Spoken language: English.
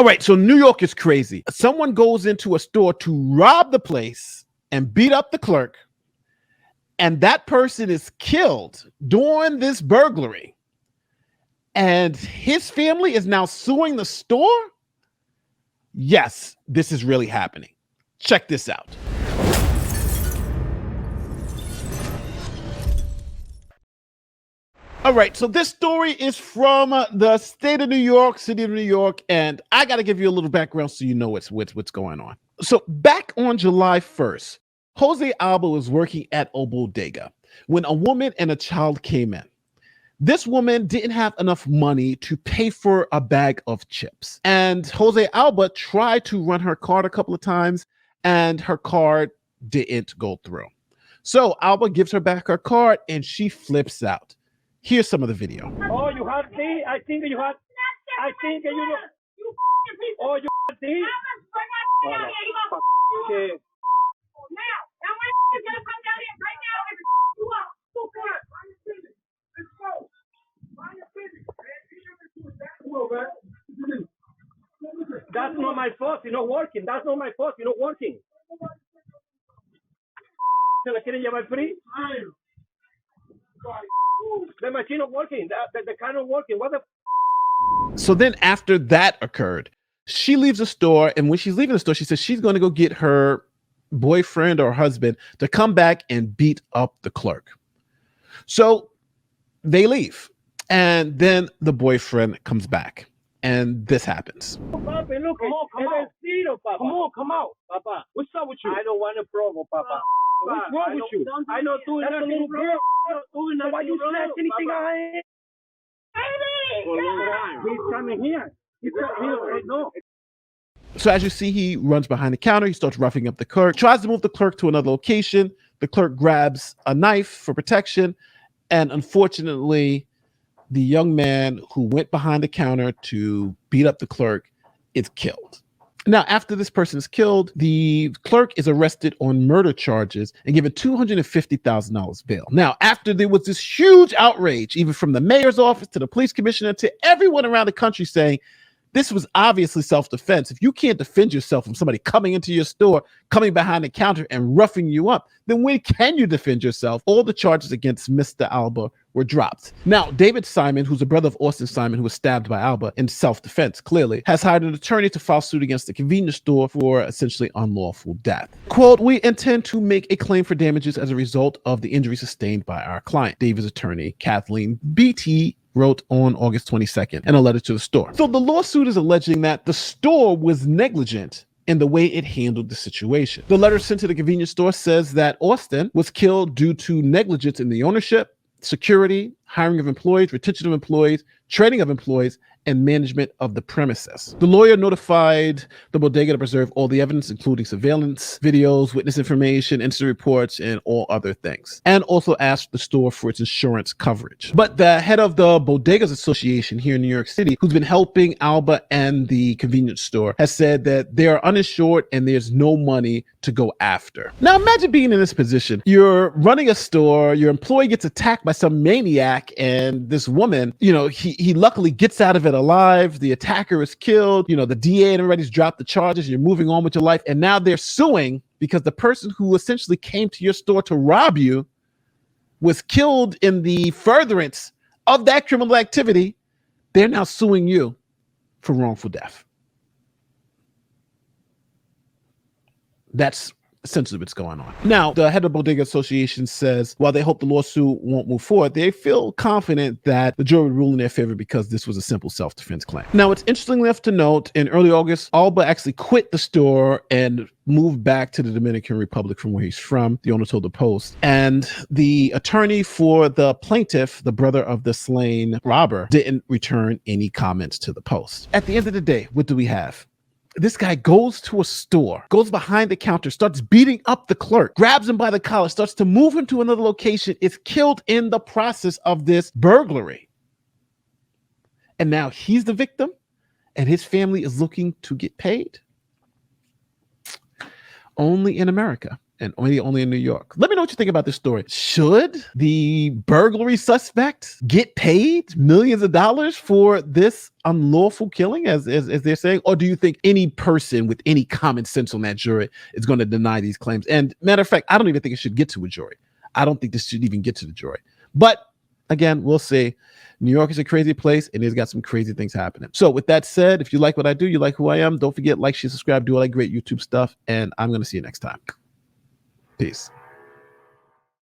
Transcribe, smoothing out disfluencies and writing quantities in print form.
All right, so New York is crazy. Someone goes into a store to rob the place and beat up the clerk, and that person is killed during this burglary. And his family is now suing the store? Yes, this is really happening. Check this out. All right, so this story is from the state of New York, city of New York, and I got to give you a little background so you know what's going on. So back on July 1st, Jose Alba was working at a bodega when a woman and a child came in. This woman didn't have enough money to pay for a bag of chips, and Jose Alba tried to run her card a couple of times, and her card didn't go through. So Alba gives her back her card, and she flips out. Here's some of the video. Oh, you have tea? I think you have. I think you know. Oh, you have tea? Okay. That's not my fault. You're not working. That's not my fault. You're not working. ¿Se la quieren llevar free? The machine not working. The car not working. What the? So then after that occurred, she leaves the store, and when she's leaving the store, she says she's going to go get her boyfriend or husband to come back and beat up the clerk. So they leave, and then the boyfriend comes back, and this happens. Papi, look, come on, Papa. What's up with you? I don't want a problem, Papa. What's wrong with you? I know doing that little girl. Why you snatch anything I ain't? He's coming here. He's coming here right now. So as you see, he runs behind the counter. He starts roughing up the clerk, tries to move the clerk to another location. The clerk grabs a knife for protection. And unfortunately, the young man who went behind the counter to beat up the clerk is killed. Now, after this person is killed, the clerk is arrested on murder charges and given $250,000 bail. Now, after there was this huge outrage, even from the mayor's office to the police commissioner to everyone around the country saying, this was obviously self-defense. If you can't defend yourself from somebody coming into your store, coming behind the counter and roughing you up, then when can you defend yourself? All the charges against Mr. Alba were dropped. Now, David Simon, who's the brother of Austin Simon, who was stabbed by Alba in self-defense, clearly, has hired an attorney to file suit against the convenience store for essentially unlawful death. Quote, we intend to make a claim for damages as a result of the injury sustained by our client. David's attorney, Kathleen Beatty, wrote on August 22nd in a letter to the store. So the lawsuit is alleging that the store was negligent in the way it handled the situation. The letter sent to the convenience store says that Austin was killed due to negligence in the ownership, security, hiring of employees, retention of employees, training of employees, and management of the premises. The lawyer notified the bodega to preserve all the evidence, including surveillance videos, witness information, incident reports, and all other things, and also asked the store for its insurance coverage. But the head of the Bodegas Association here in New York City, who's been helping Alba and the convenience store, has said that they are uninsured and there's no money to go after. Now imagine being in this position. You're running a store, your employee gets attacked by some maniac, and this woman, he luckily gets out of it alive. The attacker is killed. The DA and everybody's dropped the charges. You're moving on with your life. And now they're suing because the person who essentially came to your store to rob you was killed in the furtherance of that criminal activity. They're now suing you for wrongful death. That's essentially what's going on. Now, the head of Bodega Association says while they hope the lawsuit won't move forward, they feel confident that the jury would rule in their favor because this was a simple self-defense claim. Now, it's interesting enough to note, in early August, Alba actually quit the store and moved back to the Dominican Republic from where he's from, the owner told the Post. And the attorney for the plaintiff, the brother of the slain robber, didn't return any comments to the Post. At the end of the day, what do we have? This guy goes to a store, goes behind the counter, starts beating up the clerk, grabs him by the collar, starts to move him to another location, is killed in the process of this burglary. And now he's the victim and his family is looking to get paid? Only in America and only in New York. Let me know what you think about this story. Should the burglary suspect get paid millions of dollars for this unlawful killing, as they're saying? Or do you think any person with any common sense on that jury is going to deny these claims? And matter of fact, I don't even think it should get to a jury. I don't think this should even get to the jury. But again, we'll see. New York is a crazy place, and it's got some crazy things happening. So with that said, if you like what I do, you like who I am, don't forget, like, share, subscribe, do all that great YouTube stuff, and I'm going to see you next time. Peace.